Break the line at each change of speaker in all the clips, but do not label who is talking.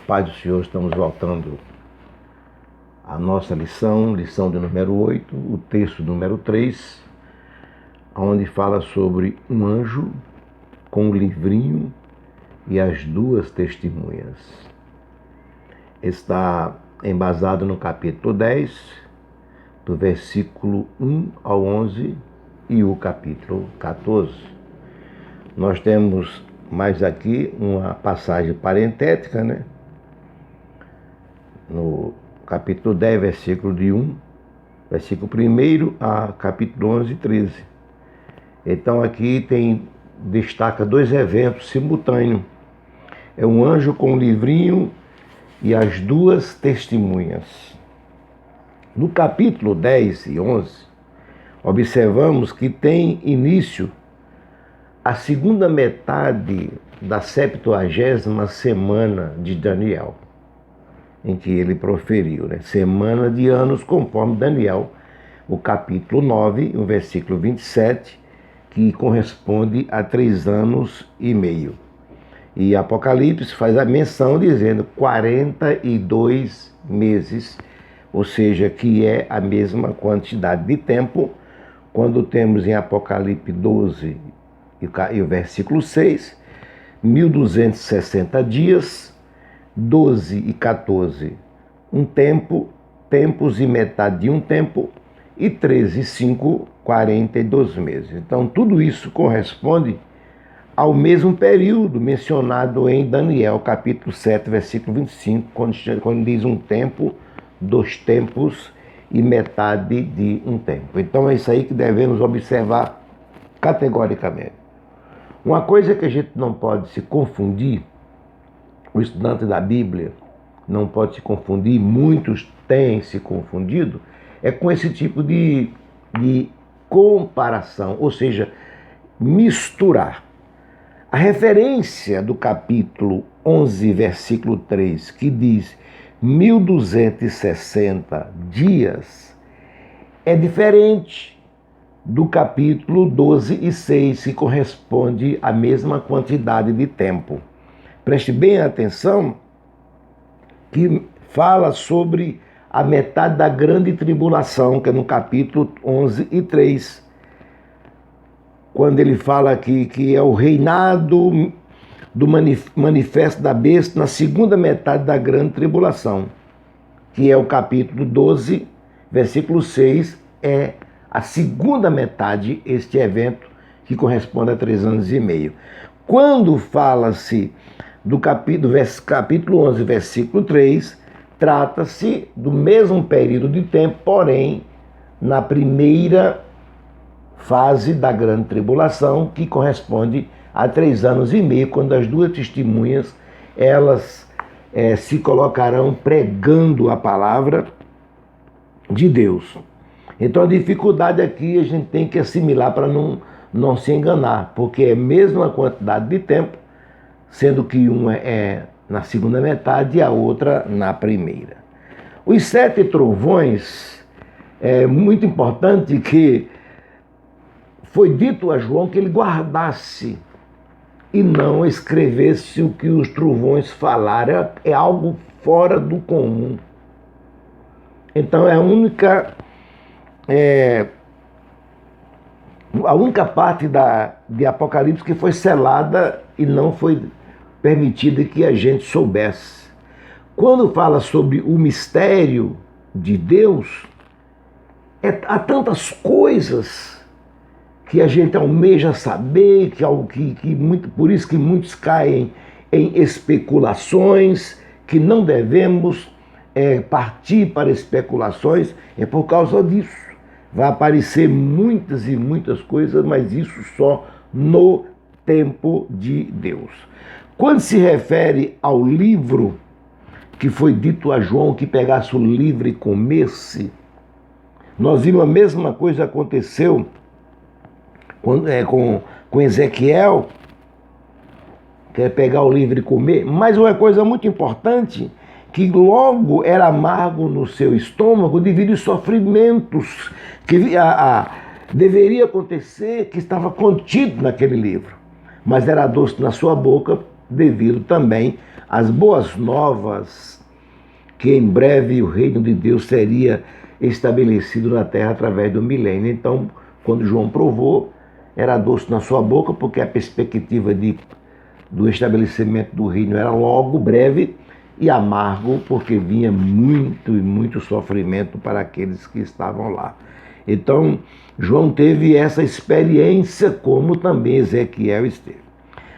paz do Senhor, estamos voltando à nossa lição de número 8, o texto número 3, onde fala sobre um anjo com um livrinho e as duas testemunhas. Está embasado no capítulo 10, do versículo 1 ao 11 e o capítulo 14. Nós temos mais aqui uma passagem parentética, né? No capítulo 10, versículo 1 a capítulo 11 e 13. Então aqui destaca dois eventos simultâneos. É um anjo com um livrinho e as duas testemunhas. No capítulo 10 e 11, observamos que tem início a segunda metade da 70ª semana de Daniel, em que ele proferiu, né? Semana de anos, conforme Daniel, o capítulo 9, o versículo 27, que corresponde a 3 anos e meio. E Apocalipse faz a menção dizendo 42 meses, ou seja, que é a mesma quantidade de tempo, quando temos em Apocalipse 12 e o versículo 6, 1260 dias, 12 e 14, um tempo, tempos e metade de um tempo, e 13 e 5, 42 meses. Então, tudo isso corresponde ao mesmo período mencionado em Daniel, capítulo 7, versículo 25, quando diz um tempo, 2 tempos e metade de um tempo. Então, é isso aí que devemos observar categoricamente. Uma coisa que a gente não pode se confundir, o estudante da Bíblia não pode se confundir, muitos têm se confundido, é com esse tipo de comparação, ou seja, misturar. A referência do capítulo 11, versículo 3, que diz 1260 dias, é diferente do capítulo 12 e 6, que corresponde à mesma quantidade de tempo. Preste bem atenção, que fala sobre a metade da grande tribulação, que é no capítulo 11 e 3, quando ele fala aqui que é o reinado do manifesto da besta na segunda metade da grande tribulação, que é o capítulo 12, versículo 6, é a segunda metade, este evento que corresponde a 3 anos e meio. Quando fala-se do capítulo 11, versículo 3, trata-se do mesmo período de tempo, porém, na primeira fase da grande tribulação, que corresponde a 3 anos e meio, quando as duas testemunhas, elas se colocarão pregando a palavra de Deus. Então a dificuldade aqui a gente tem que assimilar para não se enganar, porque é a mesma quantidade de tempo, sendo que uma é na segunda metade e a outra na primeira. Os 7 trovões, é muito importante que foi dito a João que ele guardasse e não escrevesse o que os trovões falaram, é algo fora do comum. Então é a única parte de Apocalipse que foi selada e não foi permitida que a gente soubesse. Quando fala sobre o mistério de Deus, há tantas coisas que a gente almeja saber, por isso que muitos caem em especulações, que não devemos partir para especulações, é por causa disso. Vai aparecer muitas e muitas coisas, mas isso só no tempo de Deus. Quando se refere ao livro, que foi dito a João que pegasse o livro e comesse, nós vimos a mesma coisa aconteceu com Ezequiel, quer pegar o livro e comer, mas uma coisa muito importante, que logo era amargo no seu estômago devido aos sofrimentos que deveria acontecer, que estava contido naquele livro, mas era doce na sua boca devido também às boas novas que em breve o reino de Deus seria estabelecido na terra através do milênio. Então, quando João provou, era doce na sua boca, porque a perspectiva do estabelecimento do reino era logo, breve, e amargo, porque vinha muito e muito sofrimento para aqueles que estavam lá. Então, João teve essa experiência, como também Ezequiel esteve.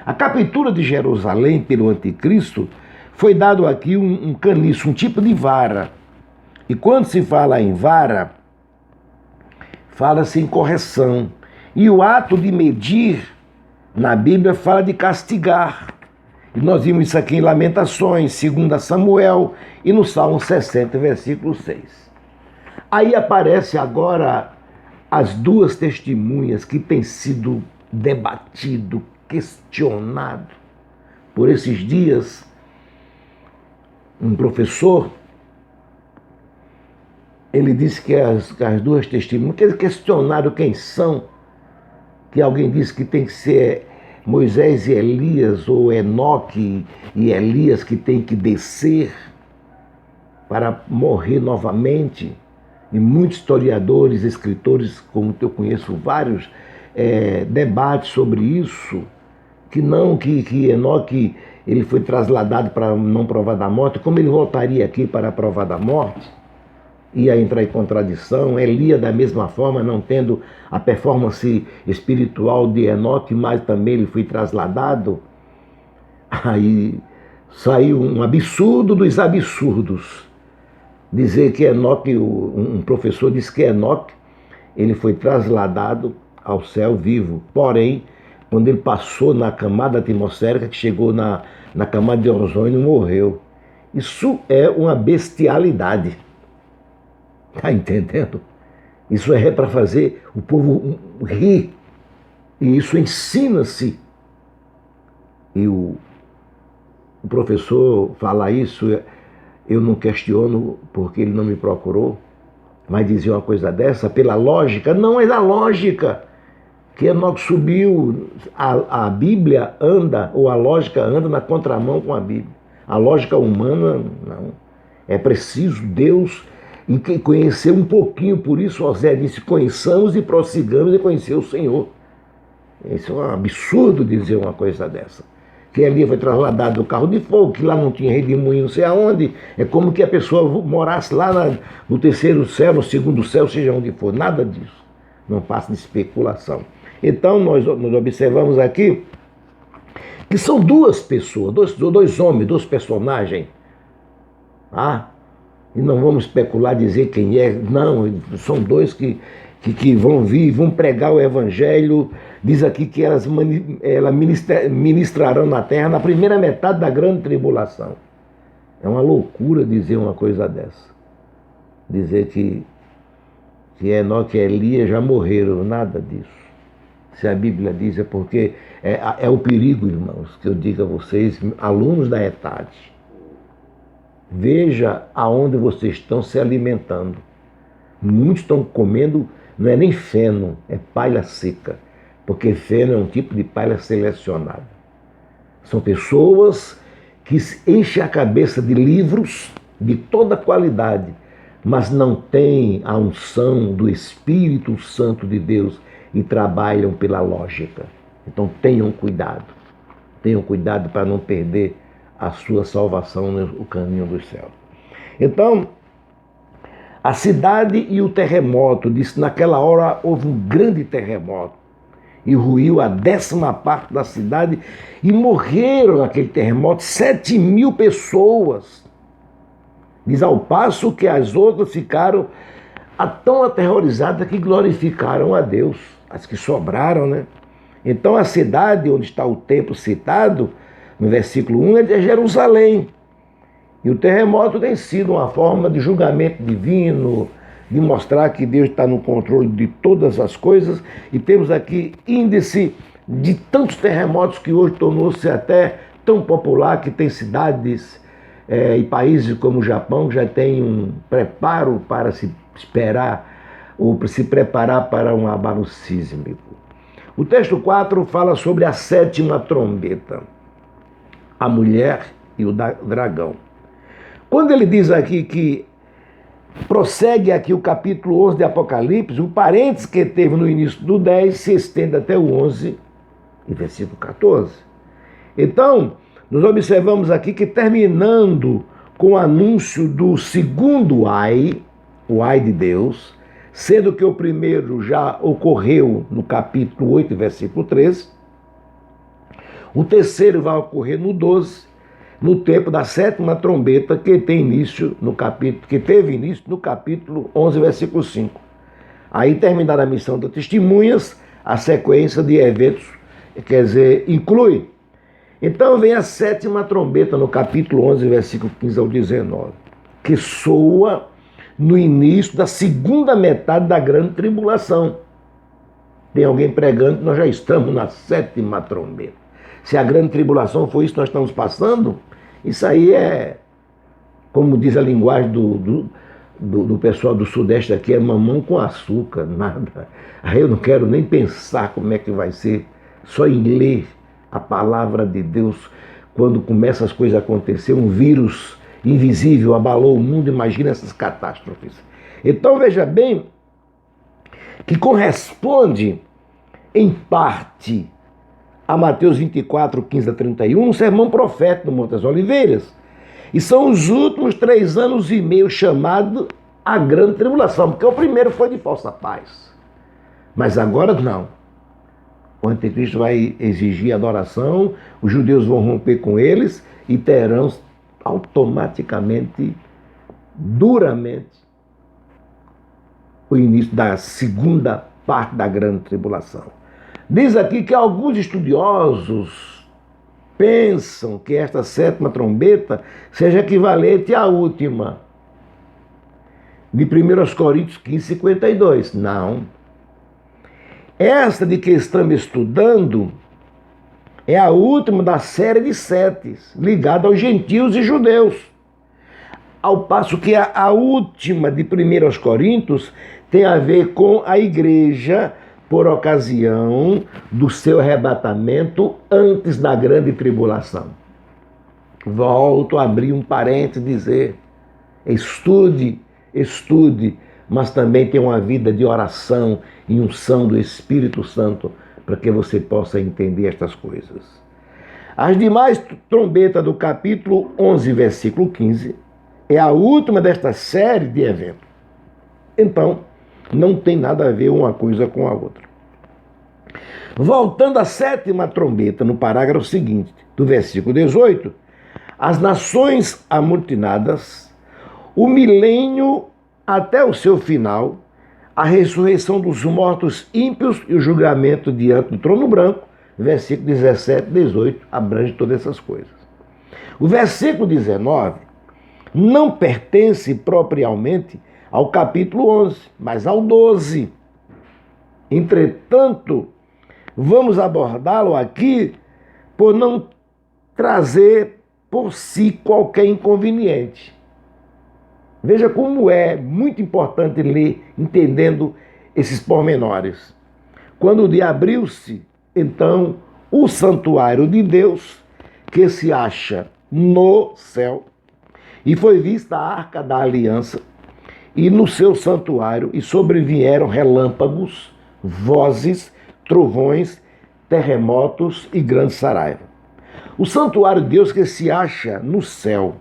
A captura de Jerusalém pelo anticristo foi dado aqui um caniço, um tipo de vara. E quando se fala em vara, fala-se em correção. E o ato de medir na Bíblia fala de castigar. E nós vimos isso aqui em Lamentações, 2 Samuel e no Salmo 60, versículo 6. Aí aparece agora as duas testemunhas que têm sido debatido, questionado por esses dias. Um professor, ele disse que as duas testemunhas, que eles questionaram quem são, que alguém disse que tem que ser Moisés e Elias, ou Enoque e Elias, que tem que descer para morrer novamente. E muitos historiadores, escritores, como eu conheço vários, debates sobre isso, que não, que Enoque ele foi trasladado para não provar da morte, como ele voltaria aqui para provar da morte? Ia entrar em contradição. Elias, da mesma forma, não tendo a performance espiritual de Enoque, mas também ele foi trasladado. Aí saiu um absurdo dos absurdos. Dizer que Enoque, um professor disse que Enoque, ele foi trasladado ao céu vivo. Porém, quando ele passou na camada atmosférica, que chegou na camada de ozônio, morreu. Isso é uma bestialidade. Está entendendo? Isso é para fazer o povo rir. E isso ensina-se. E o professor fala isso, eu não questiono porque ele não me procurou, mas dizer uma coisa dessa pela lógica, não é da lógica. Que Enoque subiu, a Bíblia anda, ou a lógica anda na contramão com a Bíblia. A lógica humana, não. É preciso Deus conhecer um pouquinho, por isso Osé disse, conheçamos e prossigamos e conhecer o Senhor. Isso é um absurdo dizer uma coisa dessa. Que ali foi trasladado do carro de fogo, que lá não tinha redemoinho, não sei aonde. É como que a pessoa morasse lá no terceiro céu, no segundo céu, seja onde for. Nada disso. Não passa de especulação. Então nós observamos aqui que são duas pessoas, dois homens, dois personagens. E não vamos especular, dizer quem é. Não, são dois que vão vir, vão pregar o evangelho. Diz aqui que elas ministrarão na terra na primeira metade da grande tribulação. É uma loucura dizer uma coisa dessa. Dizer que Enoque e Elias já morreram, nada disso. Se a Bíblia diz, é porque é o perigo, irmãos, que eu digo a vocês, alunos da ETAD. Veja aonde vocês estão se alimentando. Muitos estão comendo, não é nem feno, é palha seca. Porque feno é um tipo de palha selecionada. São pessoas que enchem a cabeça de livros de toda qualidade, mas não têm a unção do Espírito Santo de Deus e trabalham pela lógica. Então tenham cuidado. Tenham cuidado para não perder a sua salvação no caminho dos céus. Então, a cidade e o terremoto, disse, naquela hora houve um grande terremoto e ruiu a 10ª parte da cidade e morreram naquele terremoto 7.000 pessoas. Diz, ao passo que as outras ficaram tão aterrorizadas que glorificaram a Deus, as que sobraram, né? Então a cidade onde está o templo citado, no versículo 1, é Jerusalém. E o terremoto tem sido uma forma de julgamento divino, de mostrar que Deus está no controle de todas as coisas. E temos aqui índice de tantos terremotos que hoje tornou-se até tão popular que tem cidades e países como o Japão que já tem um preparo para se esperar ou se preparar para um abalo sísmico. O texto 4 fala sobre a 7ª trombeta. a mulher e o dragão. Quando ele diz aqui que prossegue aqui o capítulo 11 de Apocalipse, o parênteses que teve no início do 10 se estende até o 11 e versículo 14. Então, nós observamos aqui que terminando com o anúncio do segundo ai, o ai de Deus, sendo que o primeiro já ocorreu no capítulo 8, versículo 13, o terceiro vai ocorrer no 12, no tempo da sétima trombeta, que teve início no capítulo 11, versículo 5. Aí, terminada a missão das testemunhas, a sequência de eventos, quer dizer, inclui. Então vem a sétima trombeta no capítulo 11, versículo 15 ao 19, que soa no início da segunda metade da grande tribulação. Tem alguém pregando que nós já estamos na sétima trombeta. Se a grande tribulação foi isso que nós estamos passando, isso aí é, como diz a linguagem do pessoal do Sudeste aqui, é mamão com açúcar, nada. Aí eu não quero nem pensar como é que vai ser, só em ler a palavra de Deus, quando começam as coisas a acontecer, um vírus invisível abalou o mundo, imagina essas catástrofes. Então veja bem que corresponde em parte a Mateus 24, 15 a 31, um sermão profético no Monte das Oliveiras. E são os últimos 3 anos e meio chamado a grande tribulação, porque o primeiro foi de falsa paz. Mas agora não. O anticristo vai exigir adoração, os judeus vão romper com eles e terão automaticamente, duramente, o início da segunda parte da grande tribulação. Diz aqui que alguns estudiosos pensam que esta sétima trombeta seja equivalente à última, de 1 Coríntios 15, 52. Não. Esta de que estamos estudando é a última da série de 7, ligada aos gentios e judeus. Ao passo que a última de 1 Coríntios tem a ver com a igreja por ocasião do seu arrebatamento antes da grande tribulação. Volto a abrir um parênteses e dizer, estude, mas também tenha uma vida de oração e unção do Espírito Santo para que você possa entender estas coisas. As demais trombetas do capítulo 11, versículo 15, é a última desta série de eventos. Então, não tem nada a ver uma coisa com a outra. Voltando à sétima trombeta, no parágrafo seguinte, do versículo 18, as nações amotinadas, o milênio até o seu final, a ressurreição dos mortos ímpios e o julgamento diante do trono branco, versículo 17 e 18, abrange todas essas coisas. O versículo 19 não pertence propriamente ao capítulo 11, mas ao 12. Entretanto, vamos abordá-lo aqui por não trazer por si qualquer inconveniente. Veja como é muito importante ler, entendendo esses pormenores. Quando o dia abriu-se, então, o santuário de Deus, que se acha no céu, e foi vista a arca da aliança, e no seu santuário, e sobrevieram relâmpagos, vozes, trovões, terremotos e grande saraiva. O santuário de Deus que se acha no céu.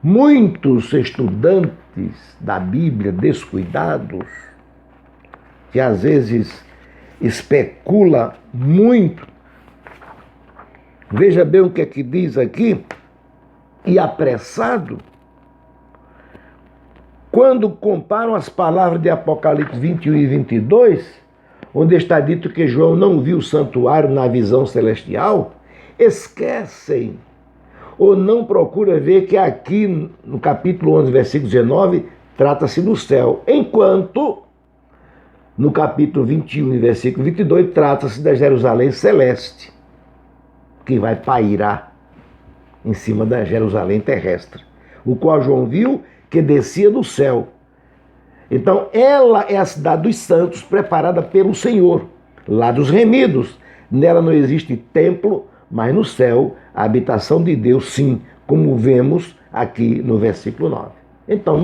Muitos estudantes da Bíblia descuidados, que às vezes especula muito, veja bem o que é que diz aqui, e apressado, quando comparam as palavras de Apocalipse 21 e 22, onde está dito que João não viu o santuário na visão celestial, esquecem ou não procura ver que aqui no capítulo 11, versículo 19, trata-se do céu, enquanto no capítulo 21, versículo 22, trata-se da Jerusalém celeste, que vai pairar em cima da Jerusalém terrestre, o qual João viu que descia do céu. Então, ela é a cidade dos santos, preparada pelo Senhor, lá dos remidos. Nela não existe templo, mas no céu, a habitação de Deus, sim, como vemos aqui no versículo 9. Então,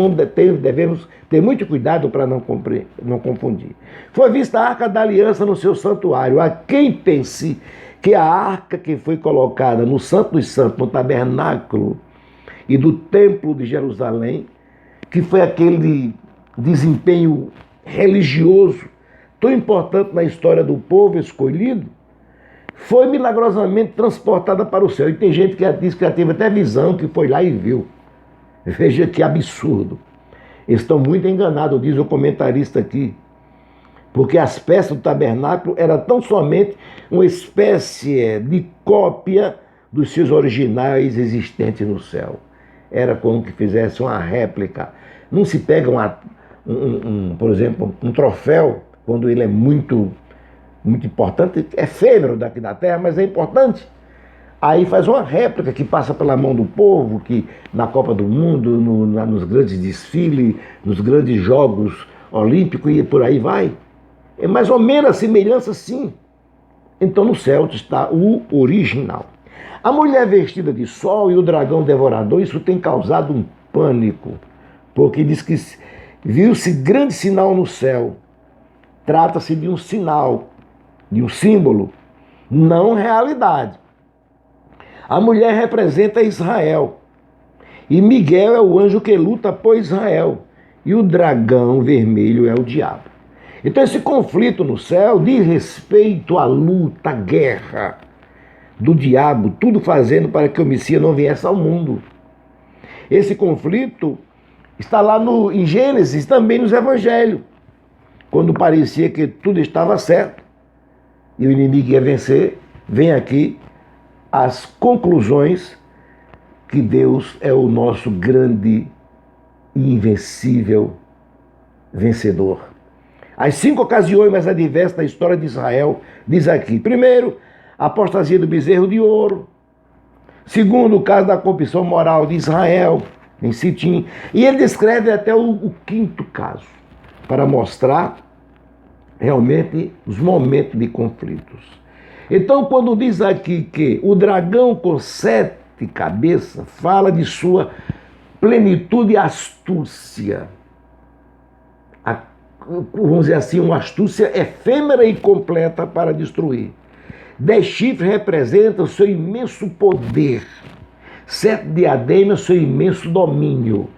devemos ter muito cuidado para não confundir. Foi vista a arca da aliança no seu santuário. A quem pense que a arca que foi colocada no Santo dos Santos, no tabernáculo e do templo de Jerusalém, que foi aquele desempenho religioso tão importante na história do povo escolhido, foi milagrosamente transportada para o céu. E tem gente que diz que já teve até visão, que foi lá e viu. Veja que absurdo. Eles estão muito enganados, diz o comentarista aqui, porque as peças do tabernáculo eram tão somente uma espécie de cópia dos seus originais existentes no céu. Era como que fizesse uma réplica. Não se pega, por exemplo, um troféu, quando ele é muito importante, é efêmero daqui da terra, mas é importante. Aí faz uma réplica que passa pela mão do povo, que na Copa do Mundo, nos grandes desfiles, nos grandes Jogos Olímpicos e por aí vai. É mais ou menos a semelhança, sim. Então no céu está o original. A mulher vestida de sol e o dragão devorador, isso tem causado um pânico, porque diz que viu-se grande sinal no céu. Trata-se de um sinal, de um símbolo, não realidade. A mulher representa Israel, e Miguel é o anjo que luta por Israel, e o dragão vermelho é o diabo. Então esse conflito no céu diz respeito à luta, à guerra do diabo, tudo fazendo para que o Messias não viesse ao mundo. Esse conflito está lá em Gênesis, também nos Evangelhos, quando parecia que tudo estava certo e o inimigo ia vencer, vem aqui as conclusões que Deus é o nosso grande e invencível vencedor. As 5 ocasiões mais adversas da história de Israel, diz aqui. Primeiro, a apostasia do bezerro de ouro. Segundo, o caso da corrupção moral de Israel, em Sitim. E ele descreve até o 5º caso, para mostrar realmente os momentos de conflitos. Então, quando diz aqui que o dragão com 7 cabeças fala de sua plenitude e astúcia, vamos dizer assim, uma astúcia efêmera e completa para destruir. 10 chifres representam o seu imenso poder. 7 diademas, seu imenso domínio.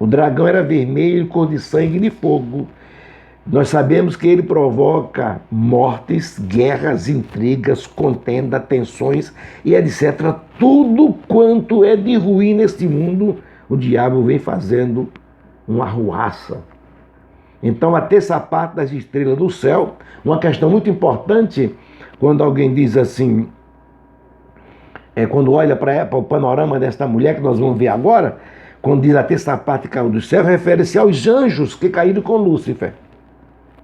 O dragão era vermelho, cor de sangue e de fogo. Nós sabemos que ele provoca mortes, guerras, intrigas, contenda, tensões e etc. Tudo quanto é de ruim neste mundo, o diabo vem fazendo uma arruaça. Então, a 3ª parte das estrelas do céu, uma questão muito importante, quando alguém diz assim, quando olha para o panorama desta mulher que nós vamos ver agora, quando diz a 3ª parte caiu do céu, refere-se aos anjos que caíram com Lúcifer.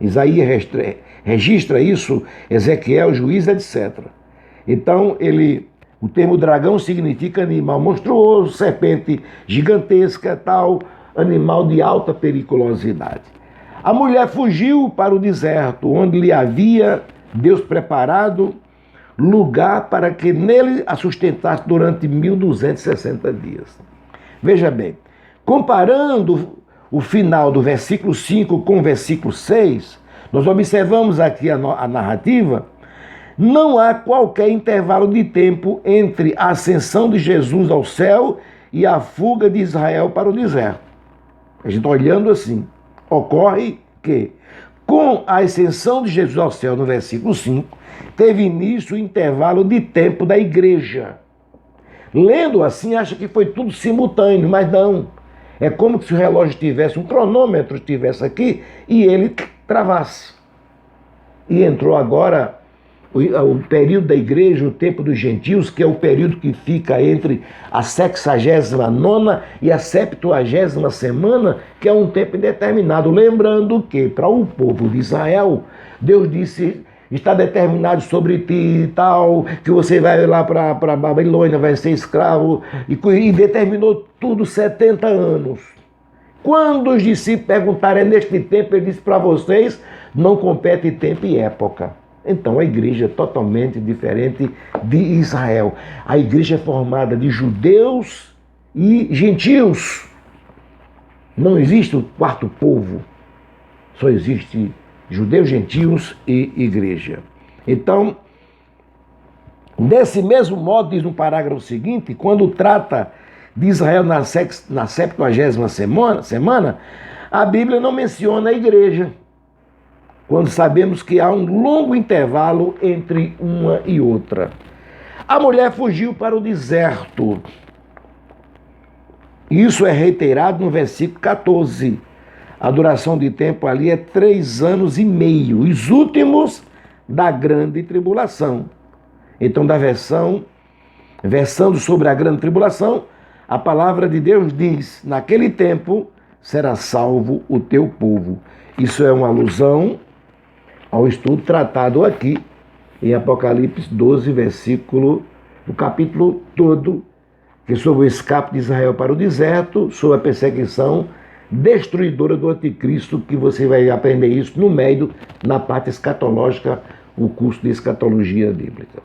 Isaías registra isso, Ezequiel, Juízes, etc. Então, o termo dragão significa animal monstruoso, serpente gigantesca, tal, animal de alta periculosidade. A mulher fugiu para o deserto, onde lhe havia Deus preparado lugar para que nele a sustentasse durante 1260 dias. Veja bem, comparando o final do versículo 5 com o versículo 6, nós observamos aqui a narrativa, não há qualquer intervalo de tempo entre a ascensão de Jesus ao céu e a fuga de Israel para o deserto. A gente está olhando assim. Ocorre que, com a ascensão de Jesus ao céu, no versículo 5, teve início o intervalo de tempo da igreja. Lendo assim, acha que foi tudo simultâneo, mas não. É como se o relógio tivesse, um cronômetro estivesse aqui e ele travasse. E entrou agora o período da igreja, o tempo dos gentios, que é o período que fica entre a 69ª e a 70ª semana, que é um tempo indeterminado. Lembrando que, para o povo de Israel, Deus disse, está determinado sobre ti e tal, que você vai lá para a Babilônia, vai ser escravo, e determinou tudo 70 anos. Quando os discípulos perguntaram, neste tempo, ele disse para vocês, não compete tempo e época. Então a igreja é totalmente diferente de Israel. A igreja é formada de judeus e gentios. Não existe o quarto povo. Só existe judeus, gentios e igreja. Então, desse mesmo modo, diz no parágrafo seguinte, quando trata de Israel na 70ª semana, a Bíblia não menciona a igreja, quando sabemos que há um longo intervalo entre uma e outra. A mulher fugiu para o deserto. Isso é reiterado no versículo 14. A duração de tempo ali é 3 anos e meio, os últimos da grande tribulação. Então, versando sobre a grande tribulação, a palavra de Deus diz: naquele tempo será salvo o teu povo. Isso é uma alusão ao estudo tratado aqui em Apocalipse 12, o capítulo todo, que é sobre o escape de Israel para o deserto, sobre a perseguição destruidora do anticristo, que você vai aprender isso no meio, na parte escatológica, o curso de escatologia bíblica.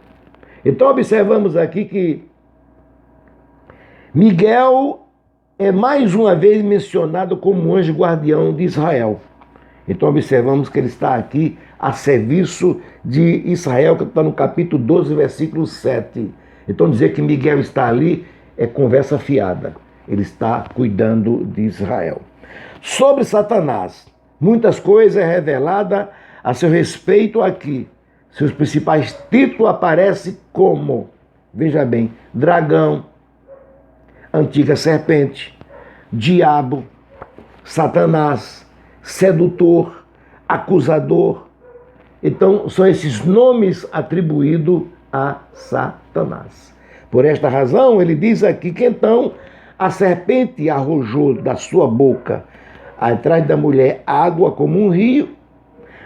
Então observamos aqui que Miguel é mais uma vez mencionado como anjo guardião de Israel. Então observamos que ele está aqui a serviço de Israel, que está no capítulo 12, versículo 7. Então dizer que Miguel está ali é conversa fiada. Ele está cuidando de Israel. Sobre Satanás, muitas coisas é revelada a seu respeito aqui. Seus principais títulos aparecem como, veja bem, dragão, antiga serpente, diabo, Satanás, sedutor, acusador. Então, são esses nomes atribuídos a Satanás. Por esta razão, ele diz aqui que então a serpente arrojou da sua boca atrás da mulher água como um rio,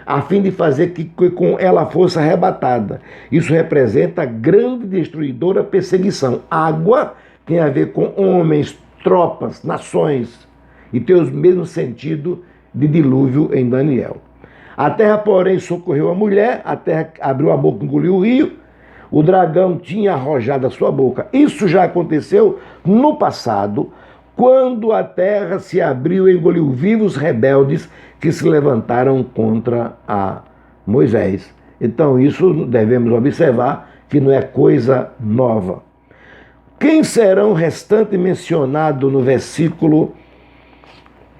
a fim de fazer que com ela fosse arrebatada. Isso representa a grande destruidora perseguição. Água tem a ver com homens, tropas, nações, e tem o mesmo sentido de dilúvio em Daniel. A terra, porém, socorreu a mulher, a terra abriu a boca e engoliu o rio, o dragão tinha arrojado a sua boca. Isso já aconteceu no passado, quando a terra se abriu e engoliu vivos rebeldes que se levantaram contra a Moisés. Então isso devemos observar que não é coisa nova. Quem serão restantes mencionados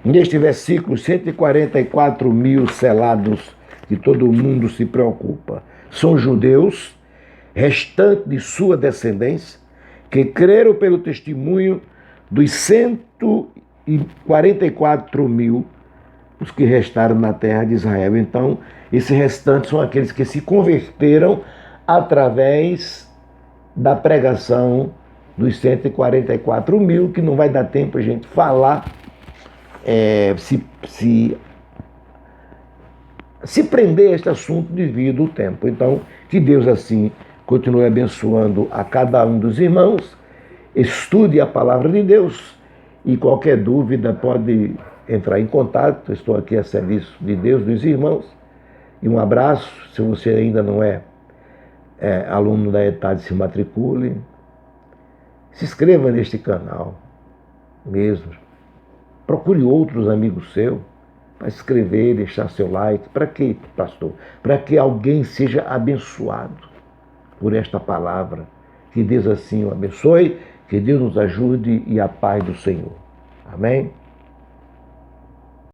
neste versículo, 144 mil selados, que todo mundo se preocupa? São judeus, restantes de sua descendência, que creram pelo testemunho dos 144 mil, os que restaram na terra de Israel. Então, esses restantes são aqueles que se converteram através da pregação dos 144 mil, que não vai dar tempo a gente falar, se prender a este assunto devido ao tempo. Então, que Deus assim continue abençoando a cada um dos irmãos. Estude a palavra de Deus e qualquer dúvida pode entrar em contato. Estou aqui a serviço de Deus, dos irmãos. E um abraço. Se você ainda não é aluno da ETAD, se matricule. Se inscreva neste canal mesmo. Procure outros amigos seus para escrever, deixar seu like. Para quê, pastor? Para que alguém seja abençoado por esta palavra. Que Deus assim o abençoe, que Deus nos ajude e a paz do Senhor. Amém?